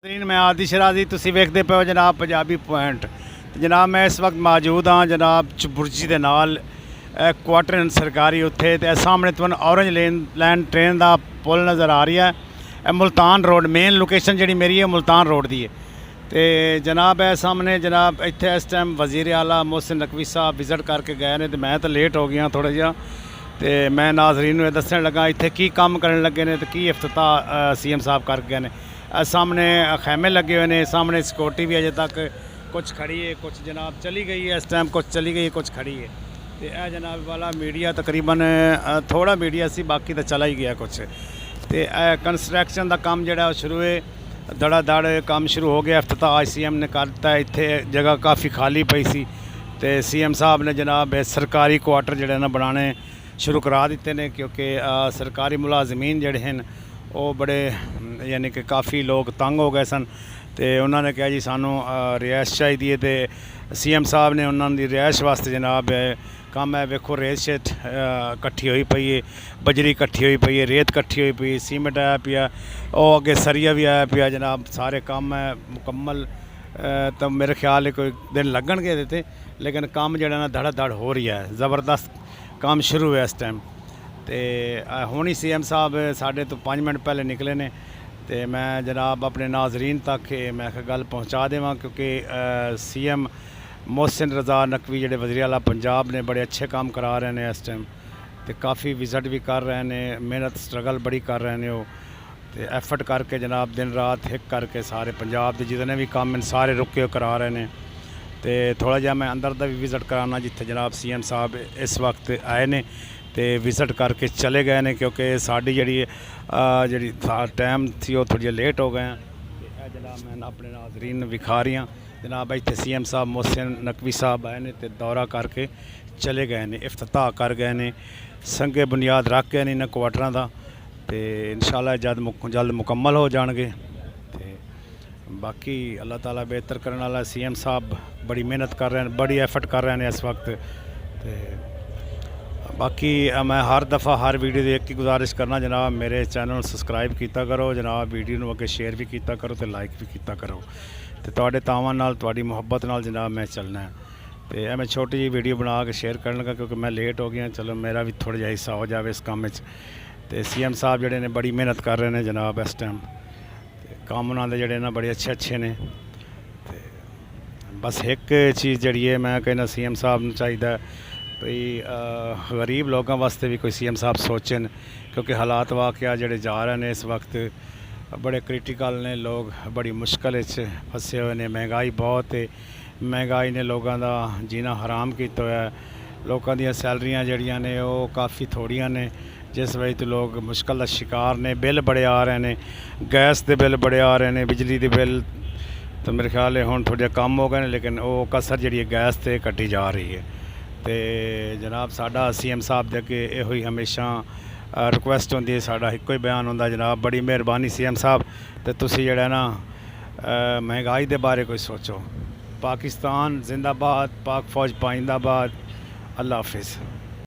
मैं आदि शराजी तुसी वेखदे पे हो जनाब पंजाबी पॉइंट। जनाब मैं इस वक्त मौजूद हाँ जनाब बुर्जी के नाल क्वार्टर सरकारी उत्थे ते सामने तुहानूं ऑरेंज लैन ट्रेन का पुल नज़र आ रही है। मुल्तान रोड मेन लोकेशन जी मेरी है मुल्तान रोड की है। तो जनाब है सामने जनाब इत्थे इस टाइम वज़ीर आला मोहसिन नकवी साहब विजिट करके गए ने। तो मैं तो लेट हो गया थोड़ा जिहा। तो मैं नाज़रीन नूं दस्सण लगा इत्थे की काम करन लगे ने तो की इफ्तिताह CM साहब करके गए ने। सामने खैमे लगे हुए हैं, सामने सिक्योरिटी भी अजे तक कुछ खड़ी है, कुछ जनाब चली गई है, इस टाइम कुछ चली गई है, कुछ खड़ी है। तो यह जनाब वाला मीडिया तकरीबन थोड़ा मीडिया सी बाकी तो चला ही गया कुछ। तो कंस्ट्रक्शन का काम जो शुरू है धड़ाधड़ काम शुरू हो गया। इफ्तिताह CM ने करता है। इत्थे जगह काफ़ी खाली पई सी तो CM साहब ने जनाब सरकारी क्वार्टर जोड़े ना बनाने शुरू करा दिते ने, क्योंकि सरकारी मुलाजमीन जोड़े हैं वो बड़े यानी कि काफ़ी लोग तंग हो गए सन। तो उन्होंने कहा जी सानू रिहाइश चाहिए। तो CM साहब ने उन्होंने रिहाइश वास्ते जनाब काम है वेखो रेत शेत कट्ठी हुई पई है, बजरी कट्ठी हुई पई है, रेत कट्ठी हुई पई, सीमेंट आया पिया, और अगे सरिया भी आया पिया जनाब। सारे काम है मुकम्मल। तो मेरे ख्याल है कोई दिन लगन गए देते, लेकिन काम जो ना धड़ाधड़ हो रही है, ज़बरदस्त काम शुरू है इस टाइम। तो हुणी CM साहब साढ़े तो 5 मिनट पहले निकले ने। तो मैं जनाब अपने नाजरीन तक मैं गल पहुँचा देवां, क्योंकि CM मोहसिन रज़ा नकवी जोड़े वज़ीर आला पंजाब ने बड़े अच्छे काम करा रहे हैं इस टाइम। तो काफ़ी विजिट भी कर रहे हैं, मेहनत स्ट्रगल बड़ी कर रहे हैं वो। तो एफर्ट करके जनाब दिन रात हिक करके सारे पंजाब के जितने भी काम हैं सारे रुके करा रहे हैं। तो थोड़ा जहा मैं अंदर का भी विजिट कराना जिथे जनाब CM साहब इस वक्त आए ने तो विजिट करके चले गए हैं, क्योंकि साड़ी जी टाइम थी वो थोड़ी लेट हो गए हैं। तो जनाब मैं अपने नाजरीन विखा रही हाँ जनाब इतने CM साहब मोहसिन नकवी साहब आए ने तो दौरा करके चले गए हैं, इफ्तिताह कर गए हैं, संगे बुनियाद रख गए हैं इन क्वार्टरां का। तो इंशाअल्लाह जल्द मुकम्मल हो जाएंगे। तो बाकी अल्लाह ताला बेहतर करने वाला। CM साहब बड़ी मेहनत कर रहे हैं, बड़ी एफर्ट कर रहे हैं इस वक्त। तो बाकी मैं हर दफ़ा हर वीडियो की एक ही गुजारिश करना जनाब मेरे चैनल सबसक्राइब किया करो जनाब, वीडियो में अगे शेयर भी किया करो तो लाइक भी किया करो। तो तुहाडे तावां नाल तुहाडी मुहब्बत नाल जनाब मैं चलना है। तो मैं छोटी जी वीडियो बना के शेयर कर लगा, क्योंकि मैं लेट हो गया। चलो मेरा भी थोड़ा जिहा हिस्सा हो जाए इस काम में। तो CM साहब जोड़े ने बड़ी मेहनत कर रहे हैं जनाब इस टाइम। तो काम उन्होंने जोड़े ना बड़े अच्छे ने। तो बस एक चीज़ जी है मैं कहना CM साहब नूं चाहिए भई गरीब लोगों वास्ते भी कोई CM साहब सोचन, क्योंकि हालात वाकया जोड़े जा रहे हैं इस वक्त बड़े क्रिटिकल ने। लोग बड़ी मुश्किल फसे हुए हैं, महंगाई बहुत है, महंगाई ने लोगों का जीना हराम किया हुआ है। लोगों दी सैलरियां जड़ियां ने वो काफ़ी थोड़ियां ने, जिस वजह तो लोग मुश्किल का शिकार ने। बिल बड़े आ रहे हैं, गैस के बिल बड़े आ रहे हैं, बिजली के बिल। तो मेरे ख्याल है हुण थोड़े कम हो गए, लेकिन वो कसर जी गैस से कटी जा रही है। तो जनाब साडा CM साहब दे अगे यो ही हमेशा रिक्वेस्ट होंदी है, साडा एको ही बयान होंदा जनाब बड़ी मेहरबानी CM साहब। तो तुसी जिहड़ा ना महंगाई के बारे कोई सोचो। पाकिस्तान जिंदाबाद, पाक फौज पाइंदाबाद। अल्लाह हाफिज़।